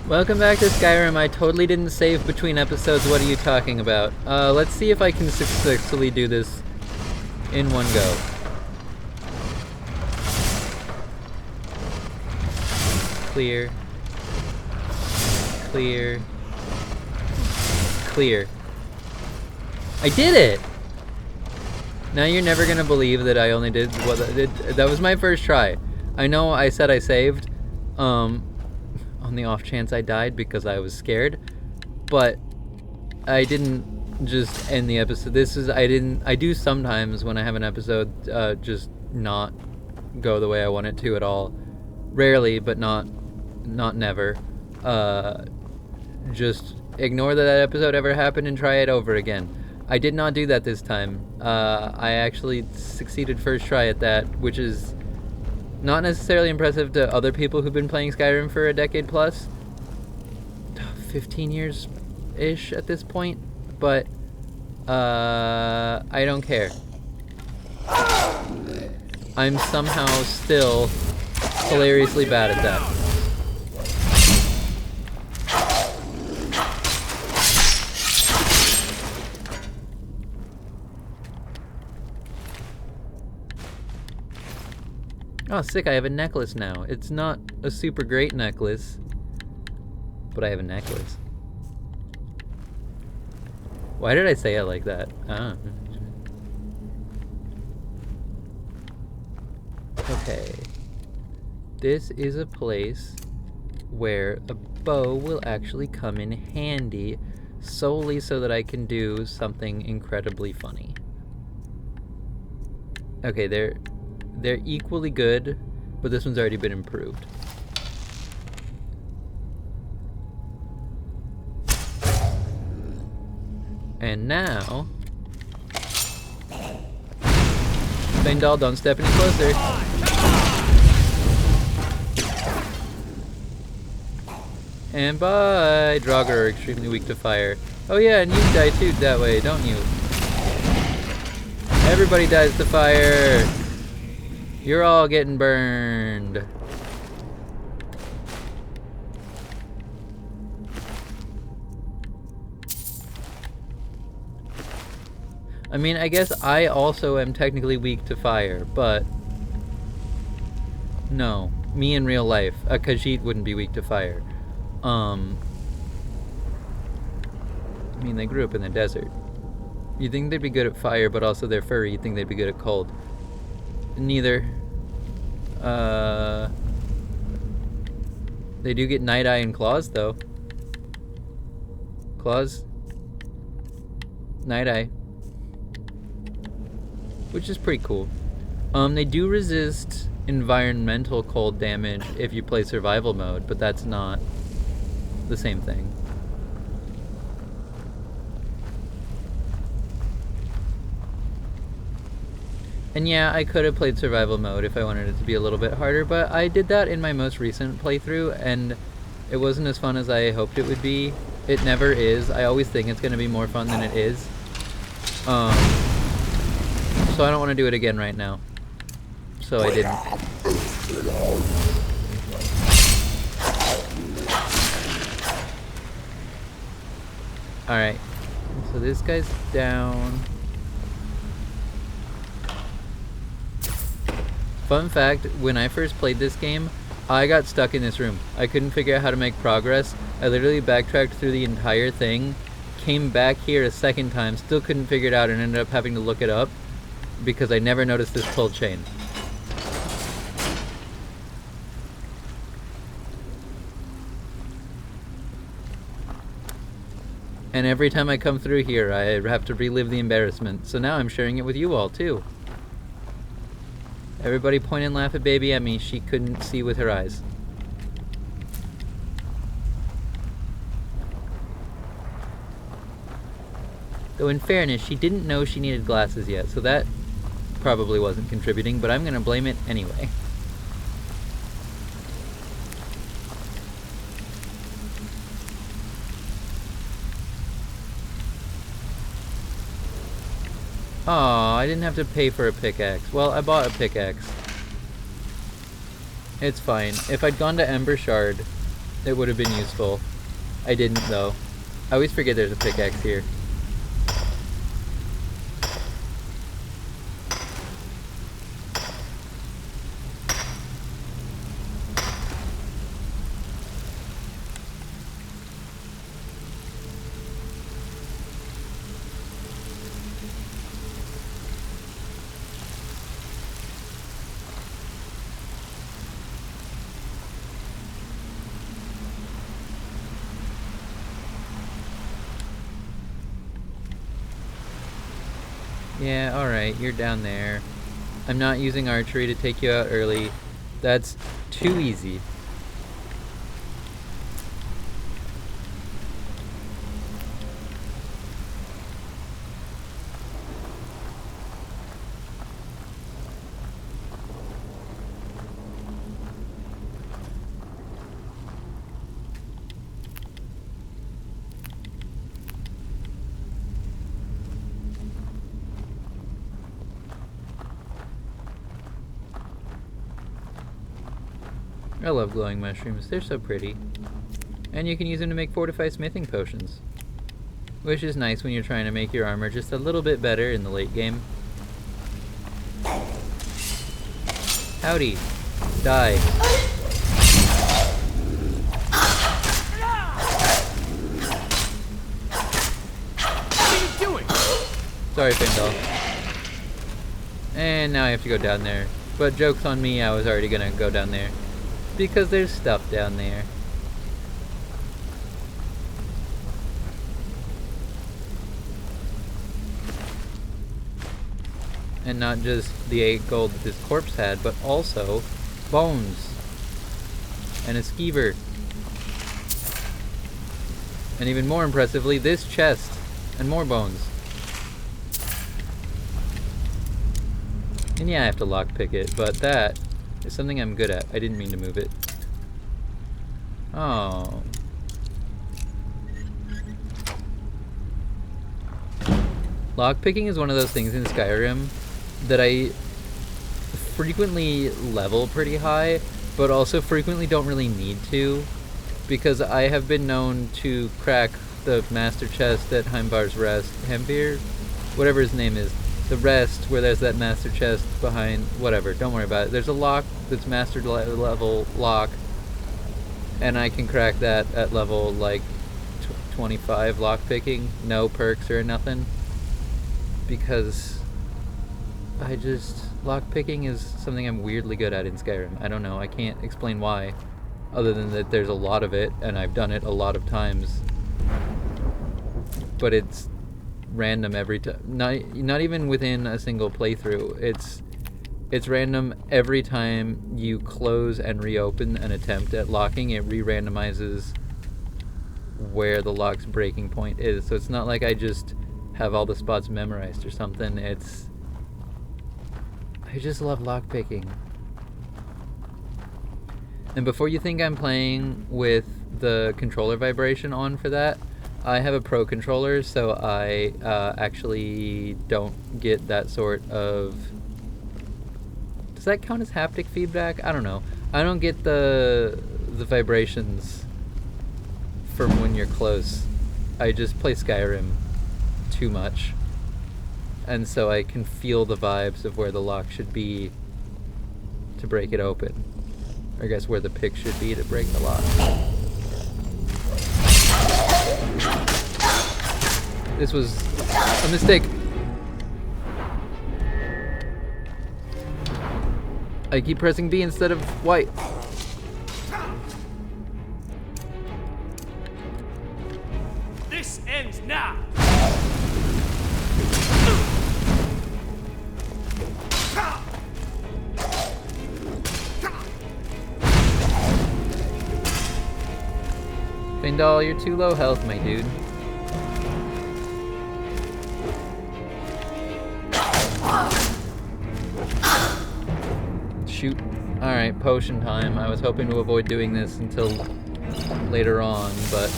Welcome back to Skyrim. I totally didn't save between episodes. What are you talking about? Let's see if I can successfully do this in one go. Clear. Clear. Clear. I did it! Now you're never gonna believe that I only did what I did. That was my first try. I know I said I saved, on the off chance I died because I was scared, but I didn't just end the episode. I do sometimes when I have an episode, just not go the way I want it to at all. Rarely, but not never. Just ignore that episode ever happened and try it over again. I did not do that this time. I actually succeeded first try at that, which is not necessarily impressive to other people who've been playing Skyrim for a decade plus. 15 years-ish at this point. But, I don't care. I'm somehow still hilariously bad at that. Oh, sick, I have a necklace now. It's not a super great necklace, but I have a necklace. Why did I say it like that? Ah. Okay. This is a place where a bow will actually come in handy solely so that I can do something incredibly funny. Okay, they're equally good, but this one's already been improved. And now... Bangdal, don't step any closer. And bye! Draugr are extremely weak to fire. Oh yeah, and you die too that way, don't you? Everybody dies to fire! You're all getting burned. I mean, I guess I also am technically weak to fire, but... No. Me in real life. A Khajiit wouldn't be weak to fire. I mean, they grew up in the desert. You'd think they'd be good at fire, but also they're furry. You'd think they'd be good at cold. Neither. They do get Night Eye and Claws, though. Claws. Night Eye. Which is pretty cool. They do resist environmental cold damage if you play survival mode, but that's not the same thing. And yeah, I could have played survival mode if I wanted it to be a little bit harder, but I did that in my most recent playthrough, and it wasn't as fun as I hoped it would be. It never is. I always think it's going to be more fun than it is. So I don't want to do it again right now. So I didn't. Alright. So this guy's down. Fun fact, when I first played this game, I got stuck in this room. I couldn't figure out how to make progress. I literally backtracked through the entire thing, came back here a second time, still couldn't figure it out, and ended up having to look it up because I never noticed this pull chain. And every time I come through here, I have to relive the embarrassment. So now I'm sharing it with you all, too. Everybody point and laugh at baby Emmy. She couldn't see with her eyes. Though in fairness, she didn't know she needed glasses yet, so that probably wasn't contributing, but I'm gonna blame it anyway. Aw, I didn't have to pay for a pickaxe. Well, I bought a pickaxe. It's fine. If I'd gone to Ember Shard, It would have been useful. I didn't, though. I always forget there's a pickaxe here. Yeah, alright, you're down there. I'm not using archery to take you out early. That's too easy. I love glowing mushrooms. They're so pretty. And you can use them to make fortified smithing potions. Which is nice when you're trying to make your armor just a little bit better in the late game. Howdy. Die. What are you doing? Sorry, Findal. And now I have to go down there. But joke's on me, I was already gonna go down there. Because there's stuff down there. And not just the 8 gold that this corpse had, but also bones. And a skeever. And even more impressively, this chest. And more bones. And yeah, I have to lockpick it, but that is something I'm good at. I didn't mean to move it. Oh. Lockpicking is one of those things in Skyrim that I frequently level pretty high, but also frequently don't really need to, because I have been known to crack the master chest at Heimbar's Rest. Hembir? Whatever his name is. The rest, where there's that master chest behind, whatever, don't worry about it. There's a lock that's master level lock, and I can crack that at level like 25 lockpicking, no perks or nothing, because lockpicking is something I'm weirdly good at in Skyrim. I don't know, I can't explain why, other than that there's a lot of it, and I've done it a lot of times, but it's random every time. Not even within a single playthrough. It's random every time you close and reopen an attempt at locking. It re-randomizes where the lock's breaking point is. So it's not like I just have all the spots memorized or something. I just love lockpicking. And before you think I'm playing with the controller vibration on for that, I have a pro controller, so I actually don't get that sort of... Does that count as haptic feedback? I don't know. I don't get the vibrations from when you're close. I just play Skyrim too much. And so I can feel the vibes of where the lock should be to break it open. Or I guess where the pick should be to break the lock. This was a mistake. I keep pressing B instead of Y. This ends now. Findal, you're too low health, my dude. Shoot. Alright, potion time. I was hoping to avoid doing this until later on, but...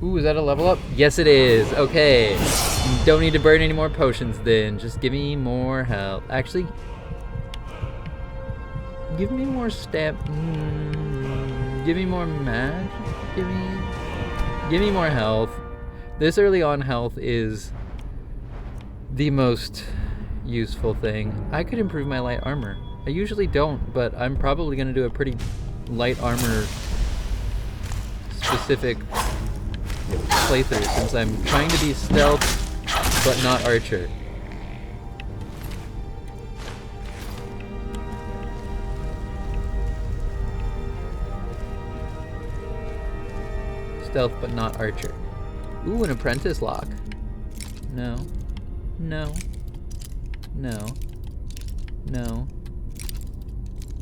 Ooh, is that a level up? Yes, it is. Okay. Don't need to burn any more potions then. Just give me more health. Actually, give me more stamp. Give me more magic. Give me more health. This early on health is the most useful thing. I could improve my light armor. I usually don't, but I'm probably going to do a pretty light armor specific playthrough since I'm trying to be stealth but not archer. Stealth but not archer. Ooh, an apprentice lock. No. No. No. No.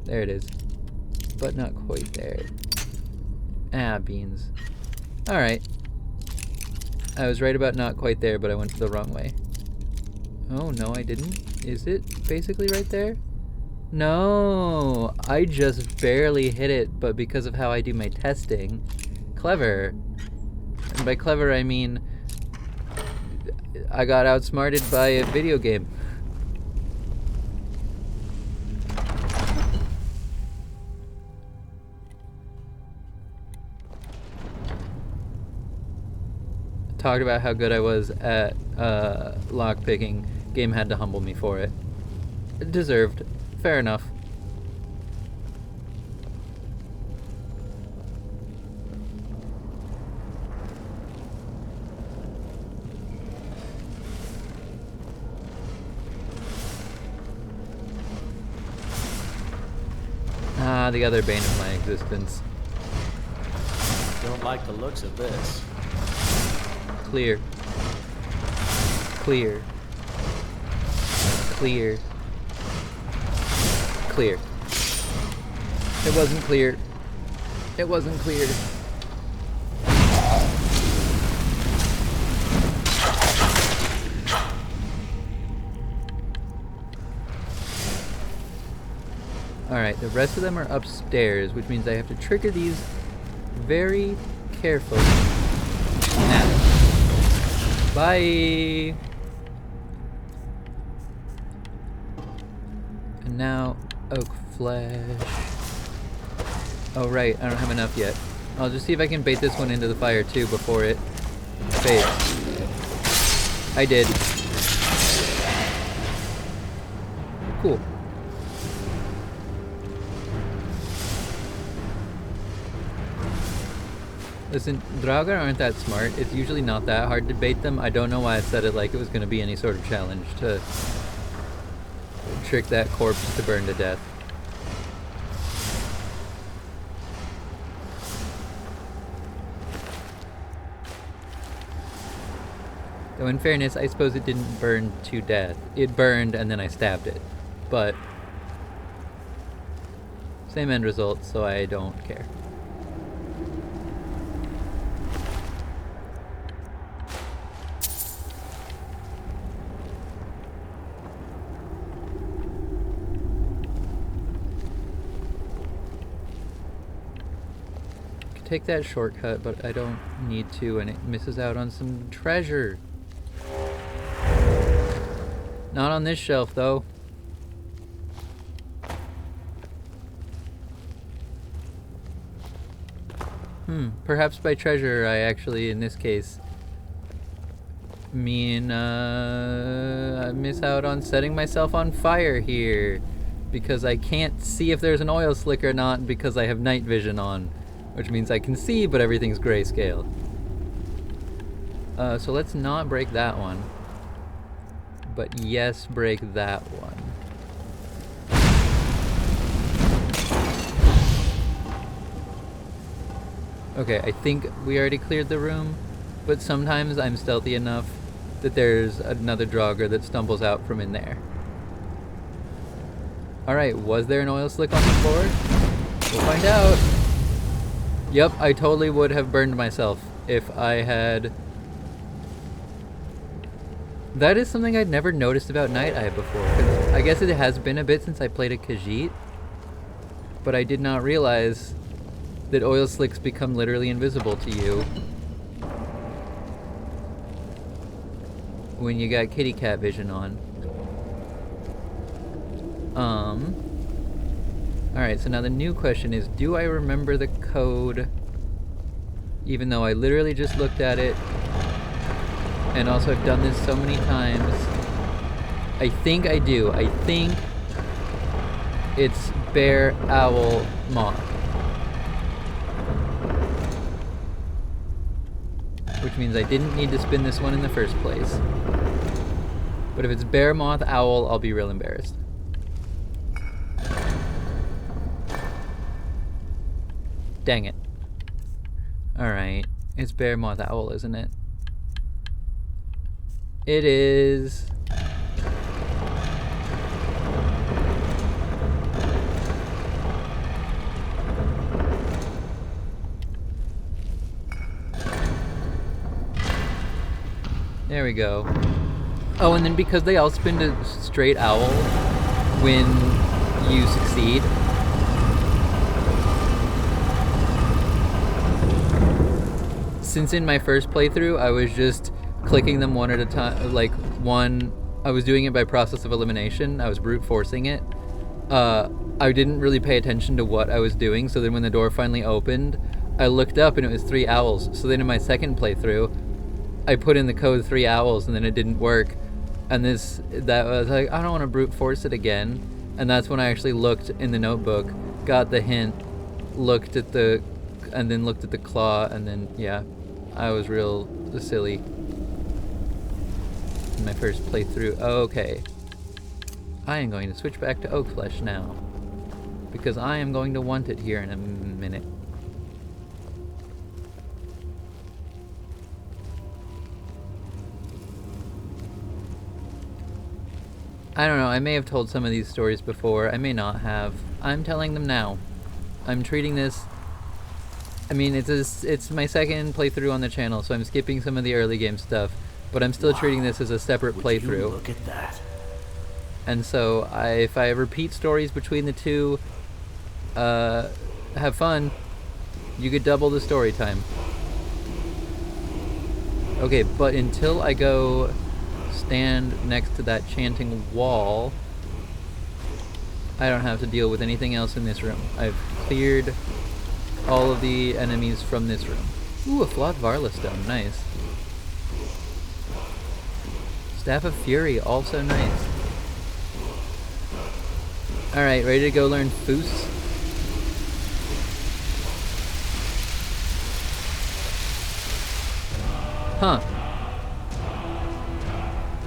There it is. But not quite there. Ah, beans. Alright. I was right about not quite there, but I went the wrong way. Oh, no, I didn't. Is it basically right there? No! I just barely hit it, but because of how I do my testing. Clever. And by clever, I mean I got outsmarted by a video game. Talked about how good I was at lockpicking. Game had to humble me for it. Deserved. Fair enough. Ah, the other bane of my existence. Don't like the looks of this. Clear. Clear. Clear. Clear. It wasn't clear. It wasn't clear. Alright, the rest of them are upstairs, which means I have to trigger these very carefully. Now. Bye! And now, oak flesh. Oh right, I don't have enough yet. I'll just see if I can bait this one into the fire too before it fades. I did. Cool. Listen, Draugr aren't that smart. It's usually not that hard to bait them. I don't know why I said it like it was going to be any sort of challenge to trick that corpse to burn to death. Though in fairness, I suppose it didn't burn to death. It burned and then I stabbed it. But same end result, so I don't care. Take that shortcut, but I don't need to, and it misses out on some treasure. Not on this shelf, though. Perhaps by treasure, I actually, in this case, mean I miss out on setting myself on fire here, because I can't see if there's an oil slick or not because I have night vision on. Which means I can see, but everything's grayscale. So let's not break that one. But yes, break that one. Okay, I think we already cleared the room, but sometimes I'm stealthy enough that there's another Draugr that stumbles out from in there. Alright, was there an oil slick on the floor? We'll find out. Yep, I totally would have burned myself if I had... That is something I'd never noticed about Night Eye before. 'Cause I guess it has been a bit since I played a Khajiit, but I did not realize that oil slicks become literally invisible to you when you got kitty cat vision on. Alright, so now the new question is, do I remember the code even though I literally just looked at it? And also I've done this so many times. I think I do. I think it's bear, owl, moth. Which means I didn't need to spin this one in the first place. But if it's bear, moth, owl, I'll be real embarrassed. Dang it. Alright. It's bear, moth, owl, isn't it? It is. There we go. Oh, and then because they all spin to straight owl when you succeed. Since in my first playthrough, I was just clicking them one at a time, like one, I was doing it by process of elimination. I was brute forcing it. I didn't really pay attention to what I was doing, so then when the door finally opened, I looked up and it was 3 owls. So then in my second playthrough, I put in the code 3 owls and then it didn't work. And that was like, I don't want to brute force it again. And that's when I actually looked in the notebook, got the hint, looked at the claw, and then, yeah, I was real silly in my first playthrough. Okay. I am going to switch back to oak flesh now, because I am going to want it here in a minute. I don't know, I may have told some of these stories before, I may not have. I'm telling them now. I'm treating this... I mean, it's my second playthrough on the channel, so I'm skipping some of the early game stuff, but I'm still treating this as a separate playthrough. Look at that. And so, if I repeat stories between the two, have fun. You get double the story time. Okay, but until I go stand next to that chanting wall, I don't have to deal with anything else in this room. I've cleared all of the enemies from this room. Ooh, a flawed Varla stone, nice. Staff of Fury, also nice. Alright, ready to go learn Foos? Huh.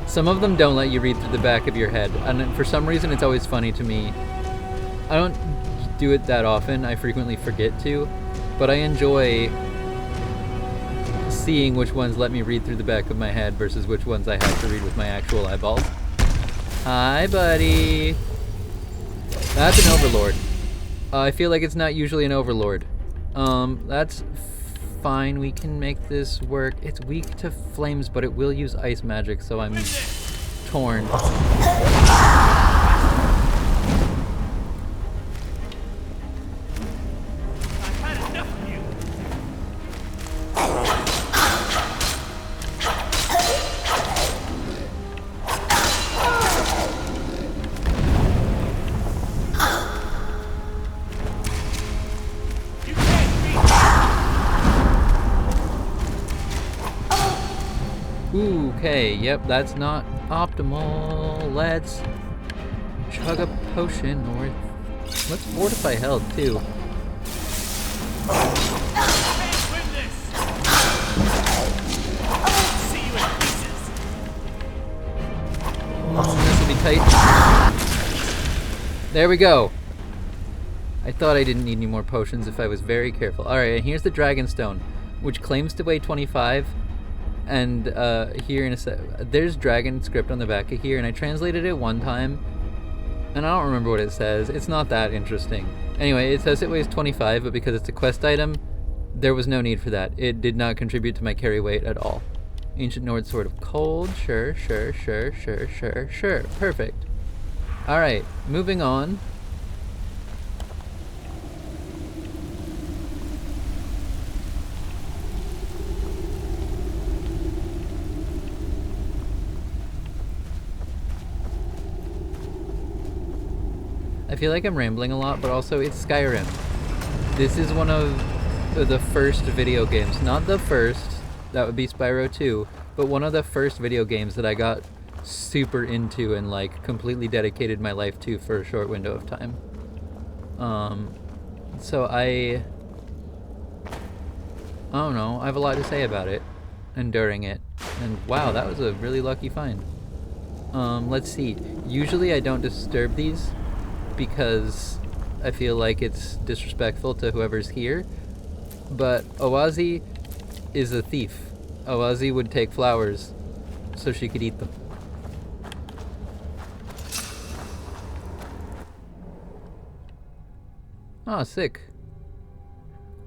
Some of them don't let you read through the back of your head, and for some reason it's always funny to me. I don't do it that often, I frequently forget to, but I enjoy seeing which ones let me read through the back of my head versus which ones I have to read with my actual eyeballs. Hi, buddy! That's an overlord. I feel like it's not usually an overlord. That's fine, we can make this work. It's weak to flames, but it will use ice magic, so I'm torn. Okay, yep, that's not optimal. Let's chug a potion, or let's fortify health too. This will be tight. There we go. I thought I didn't need any more potions if I was very careful. Alright, and here's the Dragonstone, which claims to weigh 25. And here in a sec, there's dragon script on the back of here, and I translated it one time, and I don't remember what it says. It's not that interesting. Anyway, it says it weighs 25, but because it's a quest item, there was no need for that. It did not contribute to my carry weight at all. Ancient Nord Sword of Cold, sure. Perfect. Alright, moving on. I feel like I'm rambling a lot, but also it's Skyrim. This is one of the first video games, not the first, that would be Spyro 2, but one of the first video games that I got super into and like completely dedicated my life to for a short window of time. So I don't know, I have a lot to say about it and during it. And wow, that was a really lucky find. Let's see. Usually I don't disturb these because I feel like it's disrespectful to whoever's here. But Owazi is a thief. Owazi would take flowers so she could eat them. Oh, sick.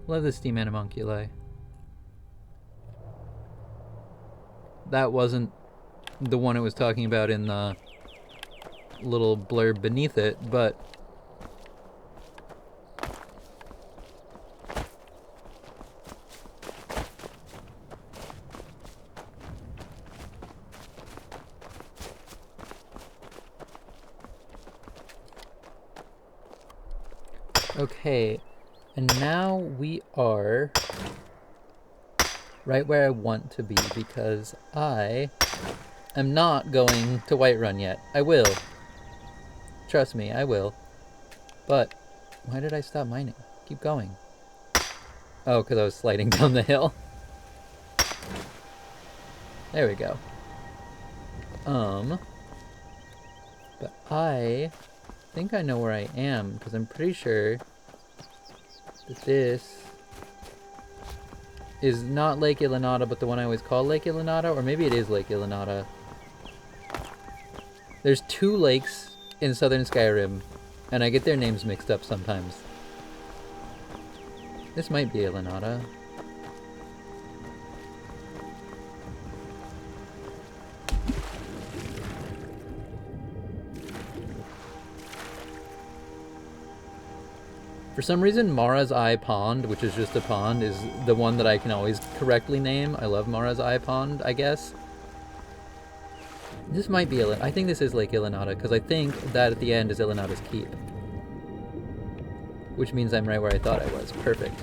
Love the steam animunculi. That wasn't the one it was talking about in the little blurb beneath it, but okay, and now we are right where I want to be because I am not going to Whiterun yet. I will. Trust me, I will. But why did I stop mining? Keep going. Oh, because I was sliding down the hill. There we go. But I think I know where I am because I'm pretty sure that this is not Lake Ilinata, but the one I always call Lake Ilinata, or maybe it is Lake Ilinata. There's two lakes in southern Skyrim, and I get their names mixed up sometimes. This might be Ilinata. For some reason, Mara's Eye Pond, which is just a pond, is the one that I can always correctly name. I love Mara's Eye Pond, I guess. This might be I think this is Lake Ilinata, because I think that at the end is Ilinata's Keep. Which means I'm right where I thought I was. Perfect.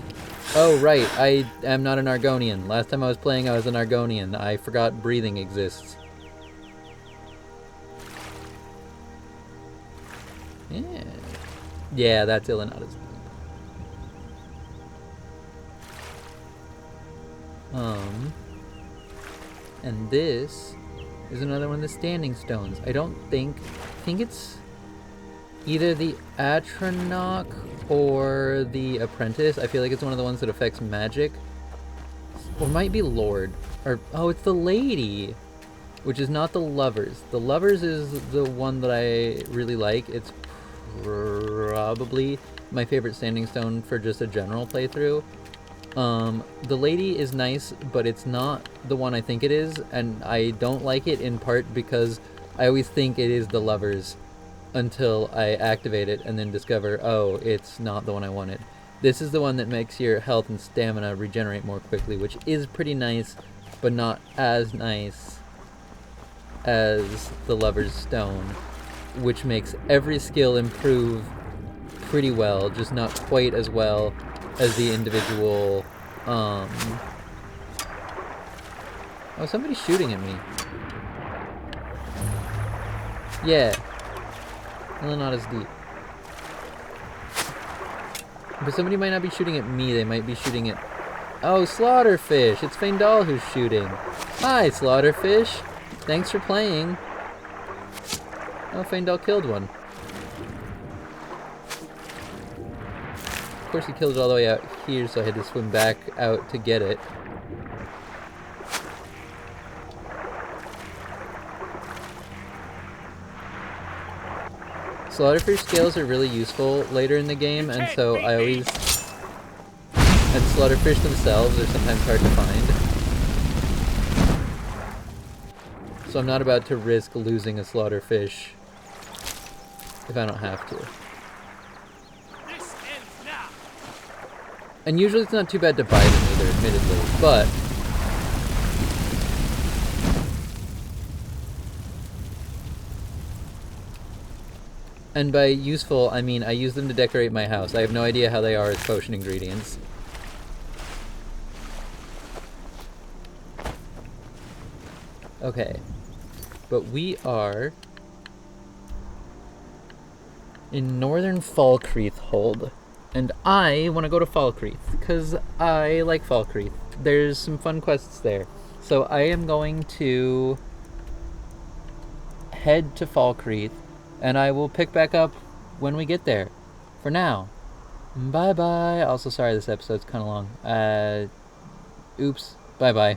Oh, right, I am not an Argonian. Last time I was playing, I was an Argonian. I forgot breathing exists. Yeah. Yeah, that's Ilinata's Keep. And this is another one of the standing stones. I think it's either the Atronach or the Apprentice. I feel like it's one of the ones that affects magic. Or might be Lord. Or, oh, it's the Lady, which is not the Lovers. The Lovers is the one that I really like. It's probably my favorite standing stone for just a general playthrough. The Lady is nice, but it's not the one I think it is, and I don't like it in part because I always think it is the Lovers until I activate it and then discover, oh, it's not the one I wanted. This is the one that makes your health and stamina regenerate more quickly, which is pretty nice, but not as nice as the Lover's Stone, which makes every skill improve pretty well, just not quite as well as the individual, oh, somebody's shooting at me. Yeah. Ilinata's deep. But somebody might not be shooting at me, they might be shooting at... Oh, Slaughterfish! It's Feindal who's shooting. Hi, Slaughterfish! Thanks for playing. Oh, Feindal killed one. Of course he killed it all the way out here, so I had to swim back out to get it. Slaughterfish scales are really useful later in the game, and so I always... And Slaughterfish themselves are sometimes hard to find. So I'm not about to risk losing a Slaughterfish if I don't have to. And usually it's not too bad to buy them either, admittedly, but... And by useful, I mean I use them to decorate my house. I have no idea how they are as potion ingredients. Okay. But we are in northern Falkreath. And I want to go to Falkreath, because I like Falkreath. There's some fun quests there. So I am going to head to Falkreath, and I will pick back up when we get there. For now, bye-bye. Also, sorry this episode's kind of long. Oops. Bye-bye.